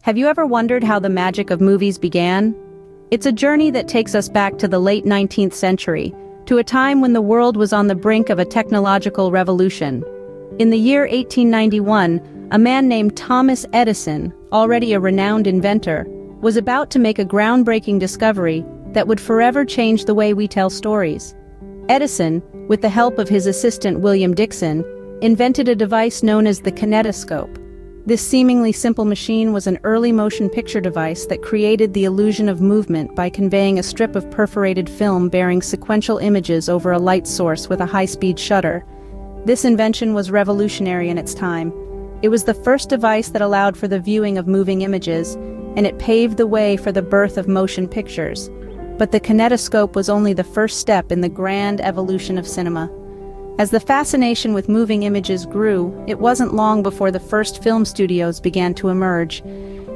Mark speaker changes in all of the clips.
Speaker 1: Have you ever wondered how the magic of movies began? It's a journey that takes us back to the late 19th century, to a time when the world was on the brink of a technological revolution. In the year 1891, a man named Thomas Edison, already a renowned inventor, was about to make a groundbreaking discovery that would forever change the way we tell stories. Edison, with the help of his assistant William Dixon, invented a device known as the kinetoscope. This seemingly simple machine was an early motion picture device that created the illusion of movement by conveying a strip of perforated film bearing sequential images over a light source with a high-speed shutter. This invention was revolutionary in its time. It was the first device that allowed for the viewing of moving images, and it paved the way for the birth of motion pictures. But the kinetoscope was only the first step in the grand evolution of cinema. As the fascination with moving images grew, it wasn't long before the first film studios began to emerge.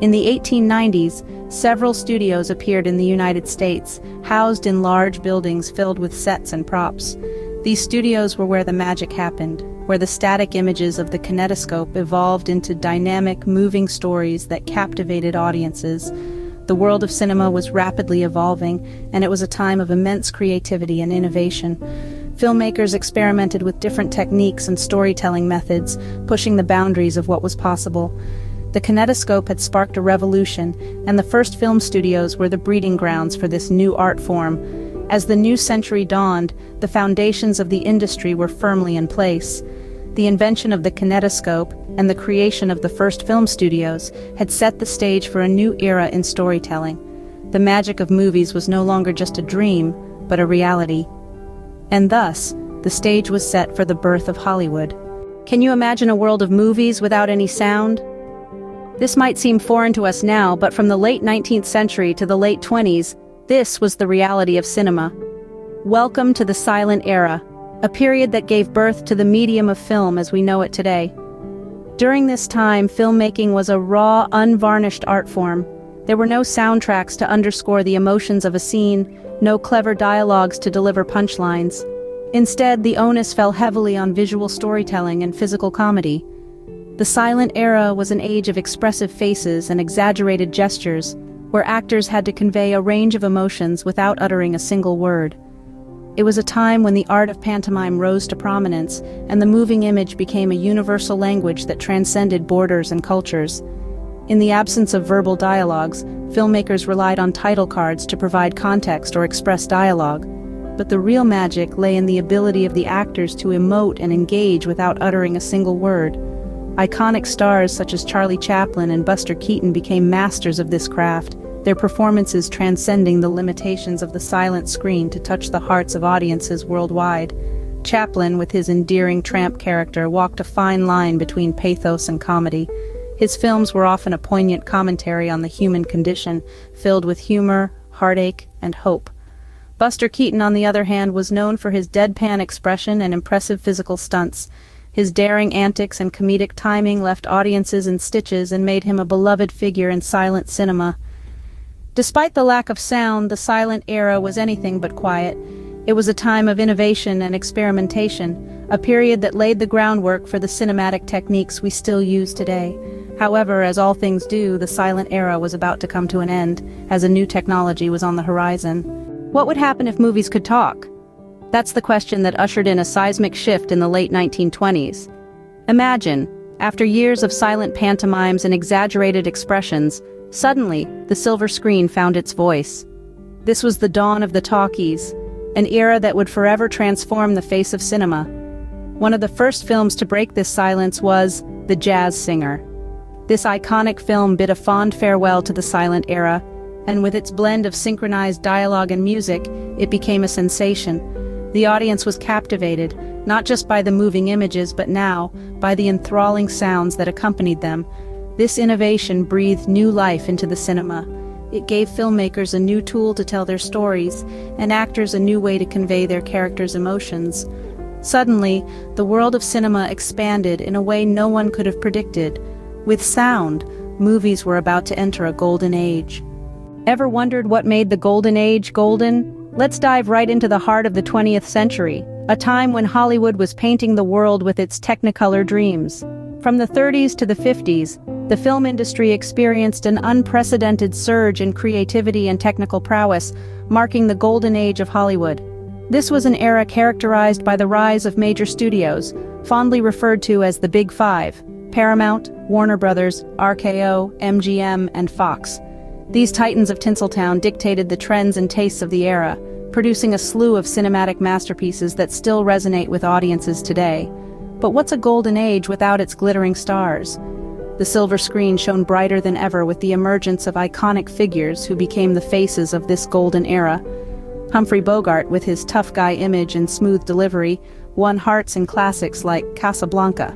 Speaker 1: In the 1890s, several studios appeared in the United States, housed in large buildings filled with sets and props. These studios were where the magic happened, where the static images of the kinetoscope evolved into dynamic, moving stories that captivated audiences. The world of cinema was rapidly evolving, and it was a time of immense creativity and innovation. Filmmakers experimented with different techniques and storytelling methods, pushing the boundaries of what was possible. The kinetoscope had sparked a revolution, and the first film studios were the breeding grounds for this new art form. As the new century dawned, the foundations of the industry were firmly in place. The invention of the kinetoscope and the creation of the first film studios had set the stage for a new era in storytelling. The magic of movies was no longer just a dream, but a reality. And thus, the stage was set for the birth of Hollywood. Can you imagine a world of movies without any sound? This might seem foreign to us now, but from the late 19th century to the late 20s, this was the reality of cinema. Welcome to the silent era, a period that gave birth to the medium of film as we know it today. During this time, filmmaking was a raw, unvarnished art form. There were no soundtracks to underscore the emotions of a scene, no clever dialogues to deliver punchlines. Instead, the onus fell heavily on visual storytelling and physical comedy. The silent era was an age of expressive faces and exaggerated gestures, where actors had to convey a range of emotions without uttering a single word. It was a time when the art of pantomime rose to prominence, and the moving image became a universal language that transcended borders and cultures. In the absence of verbal dialogues, filmmakers relied on title cards to provide context or express dialogue. But the real magic lay in the ability of the actors to emote and engage without uttering a single word. Iconic stars such as Charlie Chaplin and Buster Keaton became masters of this craft, their performances transcending the limitations of the silent screen to touch the hearts of audiences worldwide. Chaplin, with his endearing tramp character, walked a fine line between pathos and comedy. His films were often a poignant commentary on the human condition, filled with humor, heartache, and hope. Buster Keaton, on the other hand, was known for his deadpan expression and impressive physical stunts. His daring antics and comedic timing left audiences in stitches and made him a beloved figure in silent cinema. Despite the lack of sound, the silent era was anything but quiet. It was a time of innovation and experimentation, a period that laid the groundwork for the cinematic techniques we still use today. However, as all things do, the silent era was about to come to an end, as a new technology was on the horizon. What would happen if movies could talk? That's the question that ushered in a seismic shift in the late 1920s. Imagine, after years of silent pantomimes and exaggerated expressions, suddenly, the silver screen found its voice. This was the dawn of the talkies, an era that would forever transform the face of cinema. One of the first films to break this silence was The Jazz Singer. This iconic film bid a fond farewell to the silent era, and with its blend of synchronized dialogue and music, it became a sensation. The audience was captivated, not just by the moving images but now, by the enthralling sounds that accompanied them. This innovation breathed new life into the cinema. It gave filmmakers a new tool to tell their stories, and actors a new way to convey their characters' emotions. Suddenly, the world of cinema expanded in a way no one could have predicted. With sound, movies were about to enter a golden age. Ever wondered what made the golden age golden? Let's dive right into the heart of the 20th century, a time when Hollywood was painting the world with its Technicolor dreams. From the 30s to the 50s, the film industry experienced an unprecedented surge in creativity and technical prowess, marking the golden age of Hollywood. This was an era characterized by the rise of major studios, fondly referred to as the Big Five: Paramount, Warner Brothers, RKO, MGM, and Fox. These titans of Tinseltown dictated the trends and tastes of the era, producing a slew of cinematic masterpieces that still resonate with audiences today. But what's a golden age without its glittering stars? The silver screen shone brighter than ever with the emergence of iconic figures who became the faces of this golden era. Humphrey Bogart, with his tough guy image and smooth delivery, won hearts in classics like Casablanca.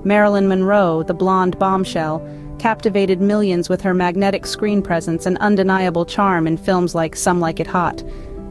Speaker 1: Marilyn Monroe, the blonde bombshell, captivated millions with her magnetic screen presence and undeniable charm in films like Some Like It Hot.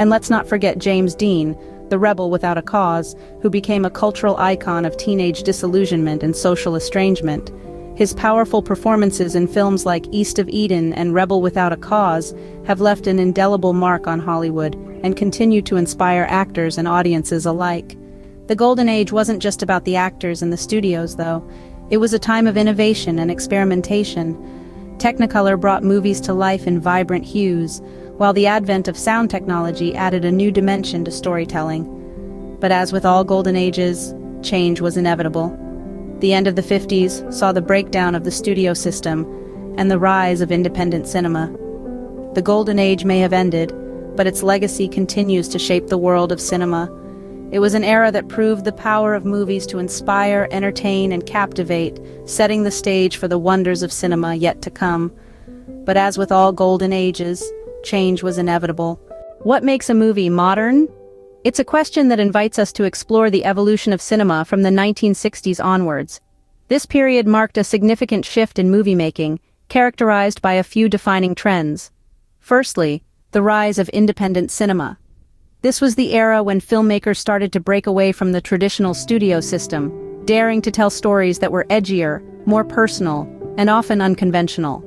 Speaker 1: And let's not forget James Dean, the rebel without a cause, who became a cultural icon of teenage disillusionment and social estrangement. His powerful performances in films like East of Eden and Rebel Without a Cause have left an indelible mark on Hollywood and continue to inspire actors and audiences alike. The Golden Age wasn't just about the actors and the studios, though. It was a time of innovation and experimentation. Technicolor brought movies to life in vibrant hues, while the advent of sound technology added a new dimension to storytelling. But as with all golden ages, change was inevitable. The end of the 50s saw the breakdown of the studio system and the rise of independent cinema. The golden age may have ended, but its legacy continues to shape the world of cinema. It was an era that proved the power of movies to inspire, entertain, and captivate, setting the stage for the wonders of cinema yet to come. But as with all golden ages, change was inevitable. What makes a movie modern? It's a question that invites us to explore the evolution of cinema from the 1960s onwards. This period marked a significant shift in movie making, characterized by a few defining trends. Firstly, the rise of independent cinema. This was the era when filmmakers started to break away from the traditional studio system, daring to tell stories that were edgier, more personal, and often unconventional.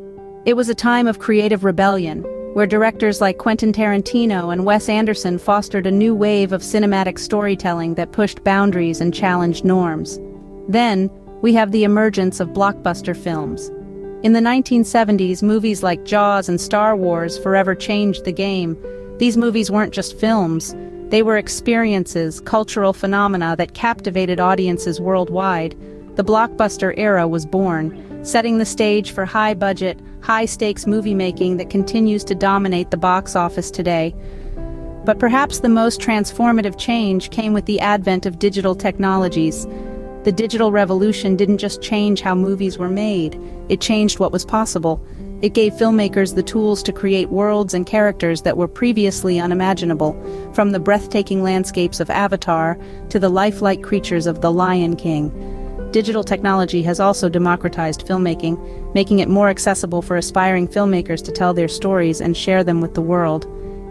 Speaker 1: It was a time of creative rebellion, where directors like Quentin Tarantino and Wes Anderson fostered a new wave of cinematic storytelling that pushed boundaries and challenged norms. Then, we have the emergence of blockbuster films. In the 1970s, movies like Jaws and Star Wars forever changed the game. These movies weren't just films, they were experiences, cultural phenomena that captivated audiences worldwide. The blockbuster era was born, setting the stage for high-budget, high-stakes movie-making that continues to dominate the box office today. But perhaps the most transformative change came with the advent of digital technologies. The digital revolution didn't just change how movies were made, it changed what was possible. It gave filmmakers the tools to create worlds and characters that were previously unimaginable, from the breathtaking landscapes of Avatar to the lifelike creatures of The Lion King. Digital technology has also democratized filmmaking, making it more accessible for aspiring filmmakers to tell their stories and share them with the world.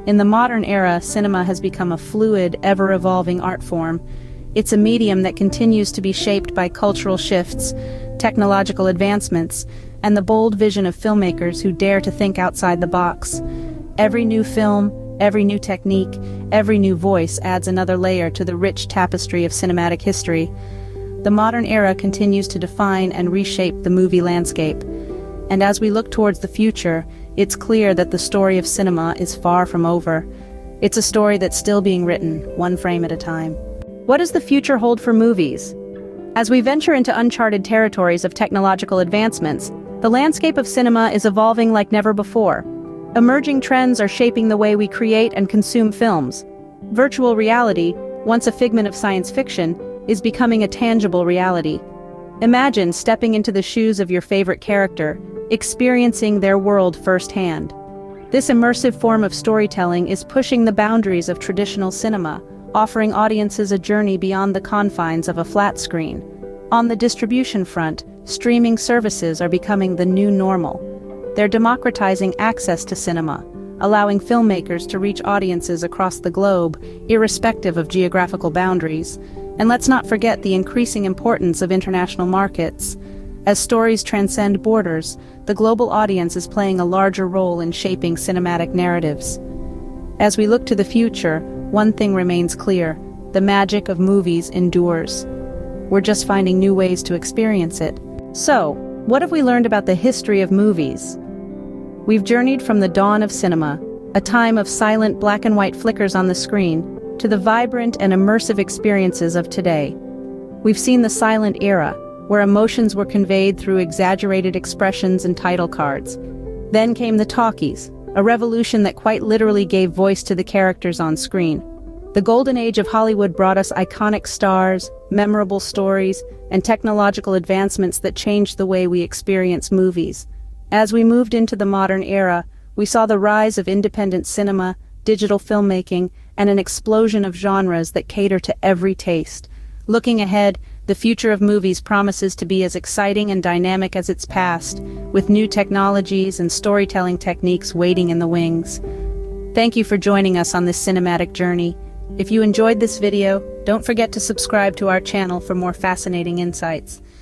Speaker 1: In the modern era, cinema has become a fluid, ever-evolving art form. It's a medium that continues to be shaped by cultural shifts, technological advancements, and the bold vision of filmmakers who dare to think outside the box. Every new film, every new technique, every new voice adds another layer to the rich tapestry of cinematic history. The modern era continues to define and reshape the movie landscape. And as we look towards the future, it's clear that the story of cinema is far from over. It's a story that's still being written, one frame at a time. What does the future hold for movies? As we venture into uncharted territories of technological advancements, the landscape of cinema is evolving like never before. Emerging trends are shaping the way we create and consume films. Virtual reality, once a figment of science fiction, is becoming a tangible reality. Imagine stepping into the shoes of your favorite character, experiencing their world firsthand. This immersive form of storytelling is pushing the boundaries of traditional cinema, offering audiences a journey beyond the confines of a flat screen. On the distribution front, streaming services are becoming the new normal. They're democratizing access to cinema, allowing filmmakers to reach audiences across the globe, irrespective of geographical boundaries. And let's not forget the increasing importance of international markets. As stories transcend borders, the global audience is playing a larger role in shaping cinematic narratives. As we look to the future, one thing remains clear: the magic of movies endures. We're just finding new ways to experience it. So, what have we learned about the history of movies? We've journeyed from the dawn of cinema, a time of silent black and white flickers on the screen, to the vibrant and immersive experiences of today. We've seen the silent era, where emotions were conveyed through exaggerated expressions and title cards. Then came the talkies, a revolution that quite literally gave voice to the characters on screen. The golden age of Hollywood brought us iconic stars, memorable stories, and technological advancements that changed the way we experience movies. As we moved into the modern era, we saw the rise of independent cinema, digital filmmaking, and an explosion of genres that cater to every taste. Looking ahead, the future of movies promises to be as exciting and dynamic as its past, with new technologies and storytelling techniques waiting in the wings. Thank you for joining us on this cinematic journey. If you enjoyed this video, don't forget to subscribe to our channel for more fascinating insights.